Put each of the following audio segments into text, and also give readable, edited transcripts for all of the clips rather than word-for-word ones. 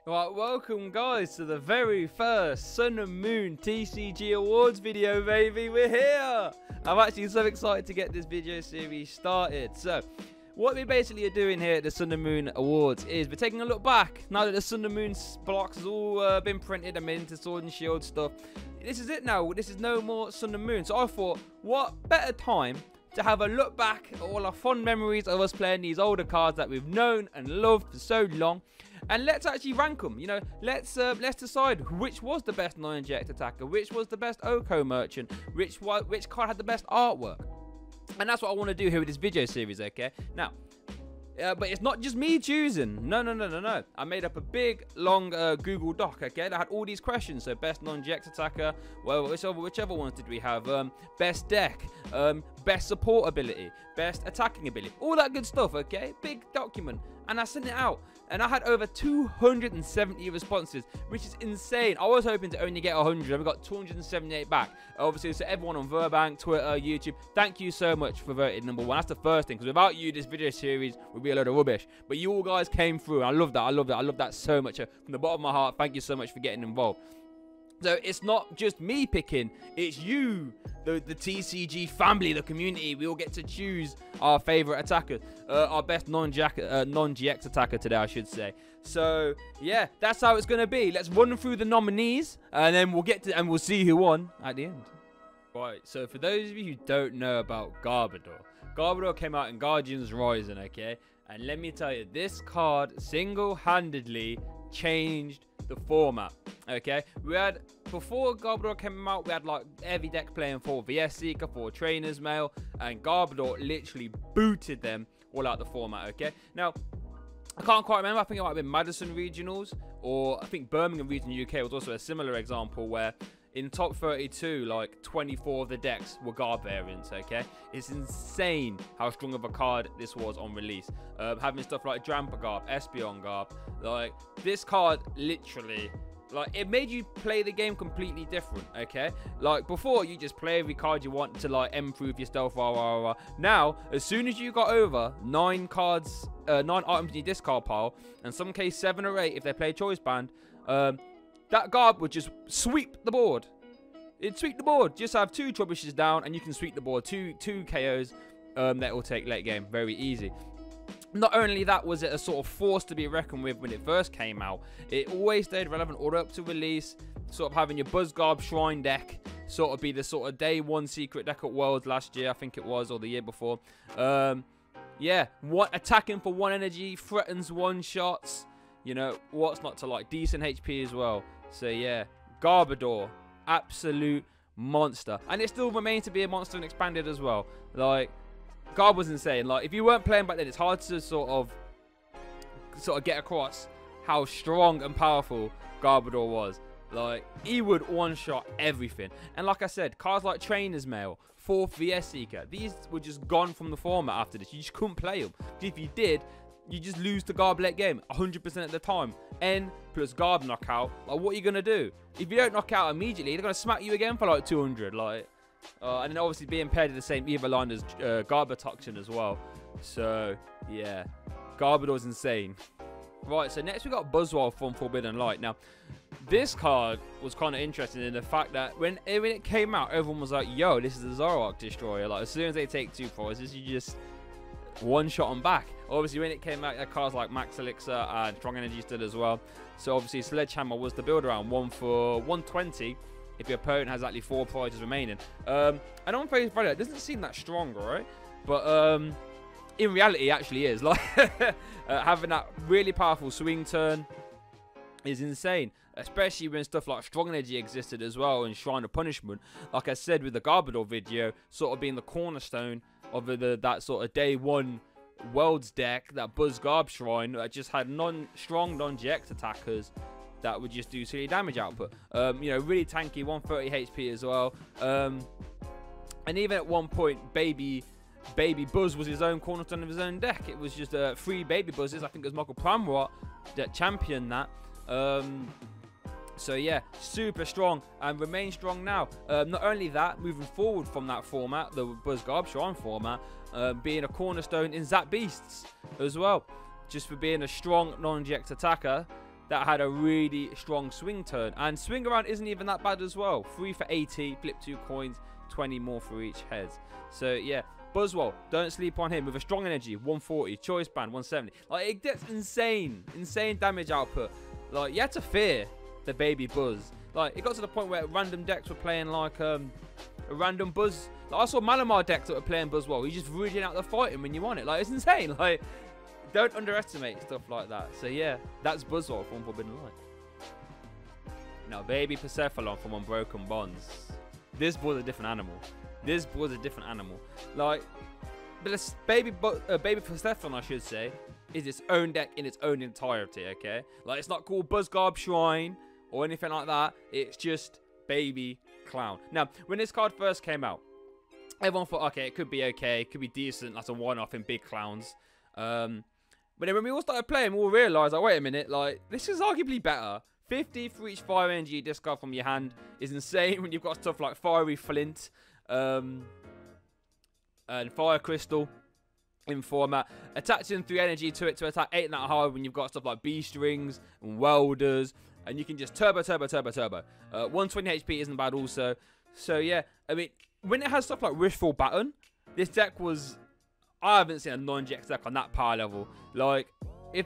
Right, welcome guys to the very first Sun and Moon TCG Awards video, baby. We're here. I'm actually so excited to get this video series started. So, what we basically are doing here at the Sun and Moon Awards is we're taking a look back. Now that the Sun and Moon blocks has all been printed and made into Sword and Shield stuff, this is it now. This is no more Sun and Moon. So I thought, what better time to have a look back at all our fond memories of us playing these older cards that we've known and loved for so long. And let's actually rank them, you know, let's decide which was the best non-inject attacker, which was the best Oko merchant, which card had the best artwork. And that's what I want to do here with this video series, okay? Now, but it's not just me choosing. No. I made up a big, long Google Doc, okay? That had all these questions. So, best non-inject attacker, well, whichever ones did we have? Best deck, best support ability, best attacking ability, all that good stuff, okay? Big document. And I sent it out. And I had over 270 responses, which is insane. I was hoping to only get 100. And we got 278 back. Obviously, so everyone on Verbank, Twitter, YouTube, thank you so much for voting #1. That's the first thing, because without you, this video series would be a load of rubbish. But you all guys came through, and I love that. I love that so much. From the bottom of my heart, thank you so much for getting involved. So it's not just me picking, it's you, the TCG family, the community. We all get to choose our favorite attacker, our best non-GX attacker today, I should say. So yeah, that's how it's gonna be. Let's run through the nominees, and then we'll see who won at the end. Right. So for those of you who don't know about GARBODOR came out in Guardians Rising, okay? And let me tell you, this card single-handedly changed the format, okay? We had, before GARBODOR came out, we had like every deck playing for VS Seeker, for Trainer's Mail, and GARBODOR literally booted them all out the format, okay? Now, I can't quite remember, I think it might have been Madison Regionals, or I think Birmingham Region UK was also a similar example where in top 32, like 24 of the decks were Garb variants, okay? It's insane how strong of a card this was on release. Having stuff like Drampa Garb, Espeon Garb, like this card literally, like it made you play the game completely different, okay? Like before, you just play every card you want to like improve your stealth, Now, as soon as you got over 9 cards, 9 items in your discard pile, and some case 7 or 8 if they play Choice Band, that Garb would just sweep the board. It'd sweep the board. Just have 2 Troubushes down, and you can sweep the board. Two KOs that will take late game. Very easy. Not only that was it a sort of force to be reckoned with when it first came out, it always stayed relevant all the way up to release. Sort of having your BuzzGarb Shrine deck sort of be the sort of day 1 secret deck at Worlds last year, I think it was, or the year before. Yeah, attacking for 1 energy, threatens 1 shots. You know, what's not to like? Decent HP as well. So yeah, GARBODOR, absolute monster. And it still remains to be a monster and expanded as well. Like, Garb was insane. Like, if you weren't playing back then, it's hard to sort of get across how strong and powerful GARBODOR was. Like, he would one-shot everything. And like I said, cards like Trainer's Mail, 4th VS Seeker, these were just gone from the format after this. You just couldn't play them. If you did, you just lose to Garb late game 100% of the time. N plus Garb knockout. Like, what are you going to do? If you don't knock out immediately, they're going to smack you again for like 200. Like, and then obviously being paired to the same Eva line as Garbotoxin as well. So, yeah. GARBODOR's insane. Right, so next we got BUZZWOLE from Forbidden Light. Now, this card was kind of interesting in the fact that when it came out, everyone was like, yo, this is a Zoroark Destroyer. Like, as soon as they take 2 prizes, you just one-shot them back. Obviously, when it came out, cards like Max Elixir and Strong Energy stood as well. So, obviously, Sledgehammer was the build around 1 for 120 if your opponent has actually 4 prizes remaining. And on face value, it doesn't seem that strong, right? But in reality, it actually is. Like, having that really powerful swing turn is insane, especially when stuff like Strong Energy existed as well and Shrine of Punishment. Like I said with the GARBODOR video, sort of being the cornerstone of that sort of day 1 Worlds deck, that BuzzGarb Shrine that just had strong non-GX attackers that would just do silly damage output. You know, really tanky, 130 HP as well. And even at one point, Baby Buzz was his own cornerstone of his own deck. It was just 3 Baby Buzzes. I think it was Michael Pramrot that championed that. So yeah, super strong and remains strong now. Not only that, moving forward from that format, the BuzzGarb Shrine format, being a cornerstone in ZAPDOS as well. Just for being a strong non-GX attacker, that had a really strong swing turn. And swing around isn't even that bad as well. 3 for 80, flip 2 coins, 20 more for each head. So yeah, BUZZWOLE, don't sleep on him with a strong energy, 140, choice band, 170. Like, it gets insane damage output. Like, you had to fear the baby Buzz. Like, it got to the point where random decks were playing like a random Buzz. Like, I saw Malamar decks that were playing BUZZWOLE. You just reading out the fighting when you want it. Like, it's insane. Like, don't underestimate stuff like that. So yeah, that's BUZZWOLE from Forbidden Light. Now, baby BLACEPHALON from Unbroken Bonds. This boy's a different animal. This boy's a different animal. Like, baby BLACEPHALON, I should say, is its own deck in its own entirety, okay? Like, it's not called BuzzGarb Shrine or anything like that. It's just baby clown. Now, when this card first came out, everyone thought, okay, it could be okay. It could be decent. That's a one-off in big clowns. But then when we all started playing, we all realised, like, wait a minute, like, this is arguably better. 50 for each fire energy discard from your hand is insane when you've got stuff like Fiery Flint and Fire Crystal in format. Attaching 3 energy to it to attack 8 and that hard when you've got stuff like B-strings and welders. And you can just turbo. 120 HP isn't bad also. So yeah, I mean, when it has stuff like Wishful Baton, this deck was... I haven't seen a non-GX deck on that power level. Like, if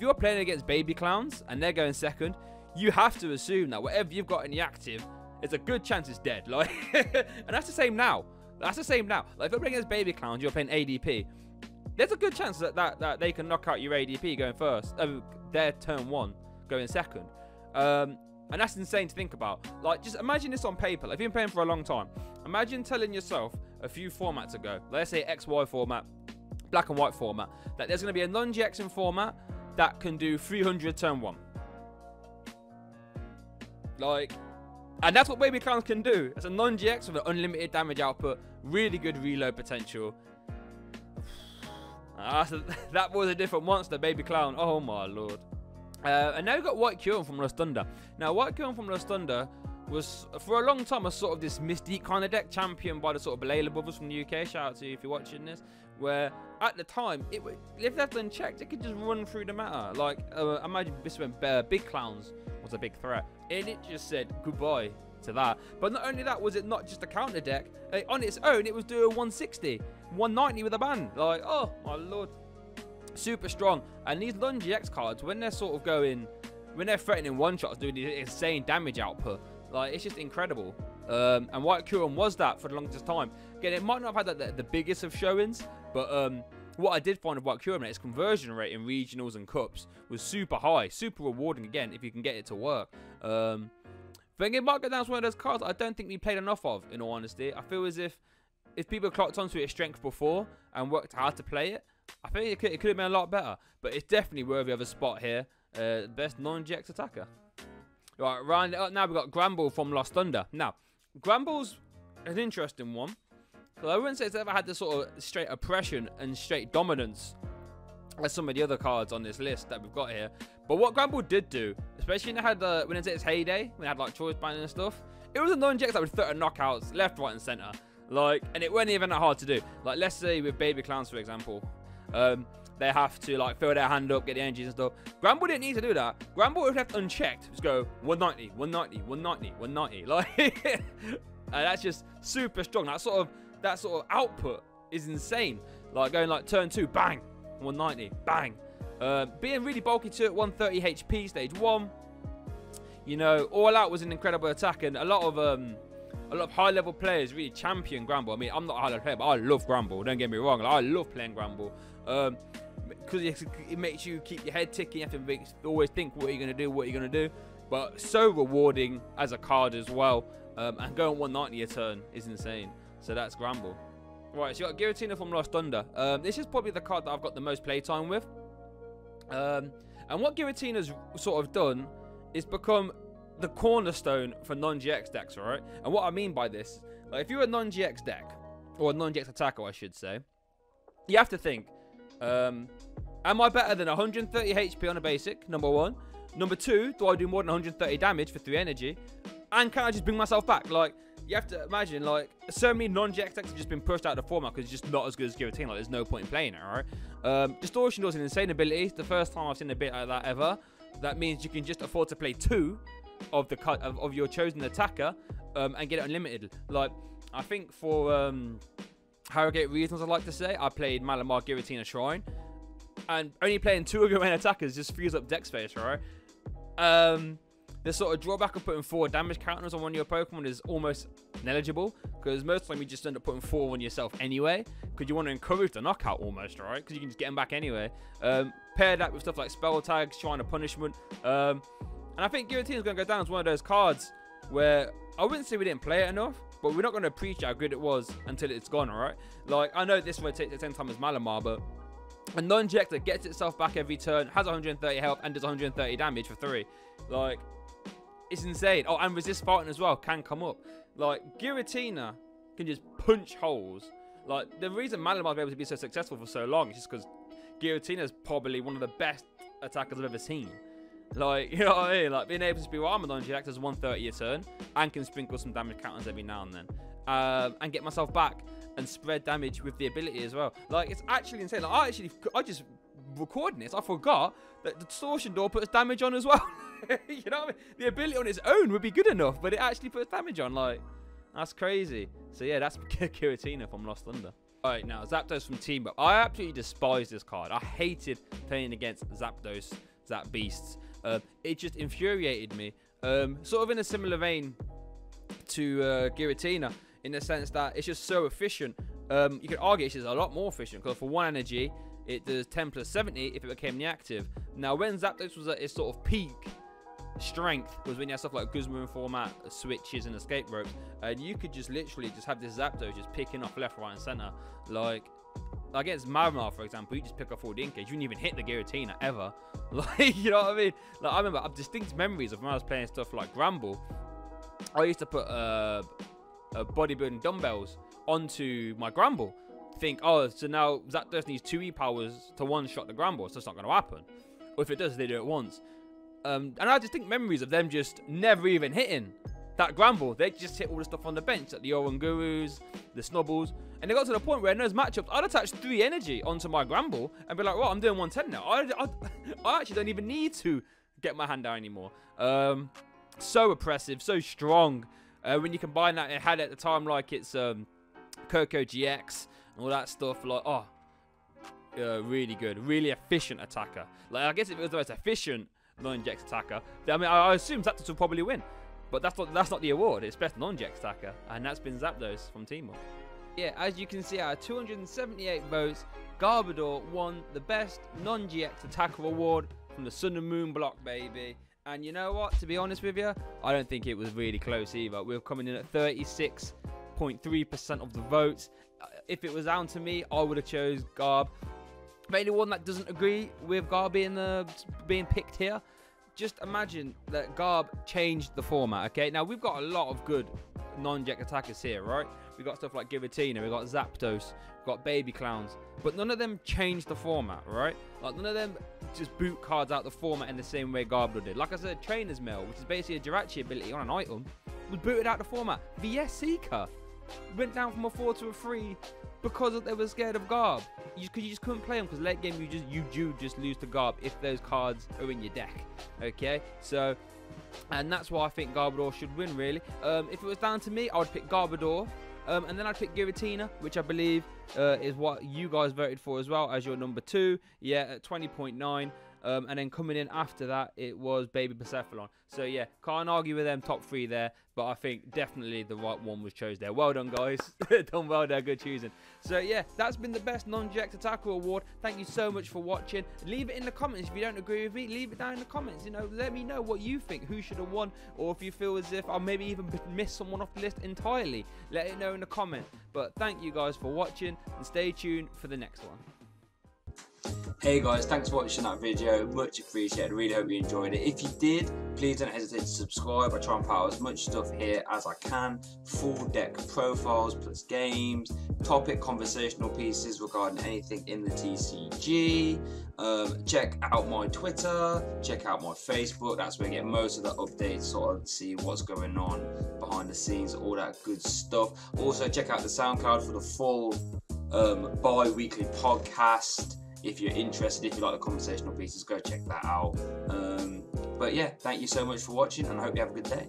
you're playing against baby clowns and they're going second, you have to assume that whatever you've got in the active, it's a good chance it's dead. Like, and that's the same now. That's the same now. Like, if you're playing against baby clowns, you're playing ADP. There's a good chance that they can knock out your ADP going first. Their turn 1 going second. And that's insane to think about. Like, just imagine this on paper. Like, if you've been playing for a long time, imagine telling yourself a few formats ago, let's say XY format, black and white format, that there's going to be a non-GX in format that can do 300 turn 1. Like, and that's what baby clowns can do. It's a non-GX with an unlimited damage output, really good reload potential. That was a different monster, baby clown. Oh my lord. And now we've got White KYUREM from Lost Thunder. Now, White KYUREM from Lost Thunder was, for a long time, a sort of this Mystique kind of deck, championed by the sort of Belayla brothers from the UK. Shout out to you if you're watching this. Where, at the time, if left unchecked, it could just run through the meta. Like, imagine this when Big Clowns was a big threat. And it just said goodbye to that. But not only that, was it not just a counter deck. On its own, it was doing 160, 190 with a ban. Like, oh, my lord. Super strong. And these non-GX cards, when they're sort of going, when they're threatening one-shots, doing the insane damage output, like, it's just incredible. And White KYUREM was that for the longest time. Again, it might not have had the biggest of showings, but what I did find of White KYUREM, its conversion rate in regionals and cups was super high, super rewarding again if you can get it to work. I think it might go down as one of those cards I don't think we played enough of, in all honesty. I feel as if people clocked onto its strength before and worked hard to play it, I think it could have been a lot better. But it's definitely worthy of a spot here. Best non-GX attacker. Right, round it up now. We've got GRANBULL from Lost Thunder. Now, GRANBULL's an interesting one. I wouldn't say it's ever had the sort of straight oppression and straight dominance as some of the other cards on this list that we've got here. But what GRANBULL did do, especially when it's at its heyday, when it had like choice band and stuff, it was a non-GX that would threaten knockouts left, right, and center. Like, and it wasn't even that hard to do. Like, let's say with baby clowns, for example, they have to like fill their hand up, get the energies and stuff. GRANBULL didn't need to do that. GRANBULL, if left unchecked, just go 190, 190, 190, 190. Like, and that's just super strong. That sort of output is insane. Like going like turn 2, bang, 190, bang. Being really bulky too at 130 HP stage 1. You know, All Out was an incredible attack, and a lot of high level players really champion GRANBULL. I mean, I'm not a high level player, but I love GRANBULL. Don't get me wrong. Like, I love playing GRANBULL. Because it makes you keep your head ticking. You have to always think what you're going to do, But so rewarding as a card as well. And going 190 a turn is insane. So that's GRANBULL. Right, so you got GIRATINA from Lost Thunder. This is probably the card that I've got the most playtime with. And what GIRATINA's sort of done is become the cornerstone for non-GX decks, right? And what I mean by this, like, if you're a non-GX deck, or a non-GX attacker, I should say, you have to think, am I better than 130 HP on a basic, number 1? Number 2, do I do more than 130 damage for 3 energy? And can I just bring myself back? Like, you have to imagine, like, so many non-GX decks have just been pushed out of the format because it's just not as good as GIRATINA. Like, there's no point in playing it, right? Distortion does an insane ability. It's the first time I've seen a bit like that ever. that means you can just afford to play 2 of your chosen attacker and get it unlimited. Like, I think for Harrogate reasons, I'd like to say, I played Malamar, Giratina, Shrine, and only playing 2 of your main attackers just frees up deck space, right? The sort of drawback of putting 4 damage counters on one of your Pokemon is almost negligible, because most of the time you just end up putting 4 on yourself anyway, because you want to encourage the knockout almost, right? Because you can just get them back anyway. Pair that with stuff like spell tags, Shrine of Punishment, and I think Giratina is going to go down as one of those cards where I wouldn't say we didn't play it enough, but we're not going to appreciate how good it was until it's gone, alright? Like, I know this rotates at the same time as Malamar, but a non-ejector gets itself back every turn, has 130 health, and does 130 damage for 3. Like, it's insane. Oh, and resist fighting as well can come up. Like, Giratina can just punch holes. Like, the reason Malamar's been able to be so successful for so long is just because Giratina is probably one of the best attackers I've ever seen. Like, you know what I mean? Like, being able to be armored on Jack does 130 a turn and can sprinkle some damage counters every now and then. And get myself back and spread damage with the ability as well. Like, it's actually insane. Like, I just recording this, I forgot that the Distortion Door puts damage on as well. You know what I mean? The ability on its own would be good enough, but it actually puts damage on. Like, that's crazy. So yeah, that's Giratina from Lost Thunder. Alright, now Zapdos from Team Up. I absolutely despise this card. I hated playing against Zapdos, Zap Beasts. It just infuriated me. Sort of in a similar vein to Giratina, in the sense that it's just so efficient. You could argue it's just a lot more efficient, because for 1 energy, it does 10 plus 70 if it became Neactive. Now, when Zapdos was at its sort of peak strength, was when you had stuff like Guzman format, switches, and escape ropes, and you could just literally just have this Zapdos just picking off left, right, and center. Like, against Malamar, for example, you just pick off all the Incage. You wouldn't even hit the Giratina ever. Like, you know what I mean? Like, I remember I have distinct memories of when I was playing stuff like GRANBULL. I used to put bodybuilding dumbbells onto my GRANBULL. Think, oh, so now Zapdos needs 2 E-powers to one-shot the GRANBULL, so it's not going to happen. Or if it does, they do it once. And I have distinct memories of them just never even hitting that GRANBULL. They just hit all the stuff on the bench, like the Orangurus, the Snubbles. And they got to the point where in those matchups, I'd attach 3 energy onto my GRANBULL and be like, well, I'm doing 110 now. I actually don't even need to get my hand down anymore. So oppressive, so strong. When you combine that, it had at the time like it's Coco GX and all that stuff. Like, oh, really good, really efficient attacker. Like, I guess if it was the most efficient non-Jex attacker, I mean, I assume Zapdos will probably win. But that's not the award. It's best non-Jex attacker, and that's been Zapdos from Team Up. Yeah, as you can see, out of 278 votes, GARBODOR won the best non-GX attacker award from the Sun and Moon block, baby. And you know what? To be honest with you, I don't think it was really close either. We're coming in at 36.3% of the votes. If it was down to me, I would have chose Garb. For anyone that doesn't agree with Garb being picked here, just imagine that Garb changed the format, okay? Now, we've got a lot of good non-Jex attackers here, right? We've got stuff like Giratina, we've got Zapdos, we've got Baby Clowns, but none of them changed the format, right? Like, none of them just boot cards out the format in the same way GARBODOR did. Like I said, Trainer's Mail, which is basically a Jirachi ability on an item, was booted out the format. VS Seeker went down from a 4 to a 3 because they were scared of Garb. You just couldn't play them, because late game you do just lose to Garb if those cards are in your deck. Okay, so, and that's why I think GARBODOR should win, really. If it was down to me, I would pick GARBODOR. And then I'd pick Giratina, which I believe is what you guys voted for as well as your number 2. Yeah, at 20.9. And then coming in after that, it was Baby BLACEPHALON. So yeah, can't argue with them top 3 there, but I think definitely the right one was chosen there. Well done, guys. Done well there, good choosing. So yeah, that's been the best non-Jex attacker award. Thank you so much for watching. Leave it in the comments if you don't agree with me. Leave it down in the comments. You know, let me know what you think, who should have won, or if you feel as if I'll maybe even miss someone off the list entirely. Let it know in the comment. But thank you guys for watching, and stay tuned for the next one. Hey guys, thanks for watching that video, much appreciated. Really hope you enjoyed it. If you did, please don't hesitate to subscribe. I try and put out as much stuff here as I can. Full deck profiles plus games, topic conversational pieces regarding anything in the TCG. Check out my Twitter, check out my Facebook. That's where you get most of the updates, sort of see what's going on behind the scenes, all that good stuff. Also check out the SoundCloud for the full bi-weekly podcast. if you're interested, if you like the conversational pieces, go check that out. But yeah, thank you so much for watching, and I hope you have a good day.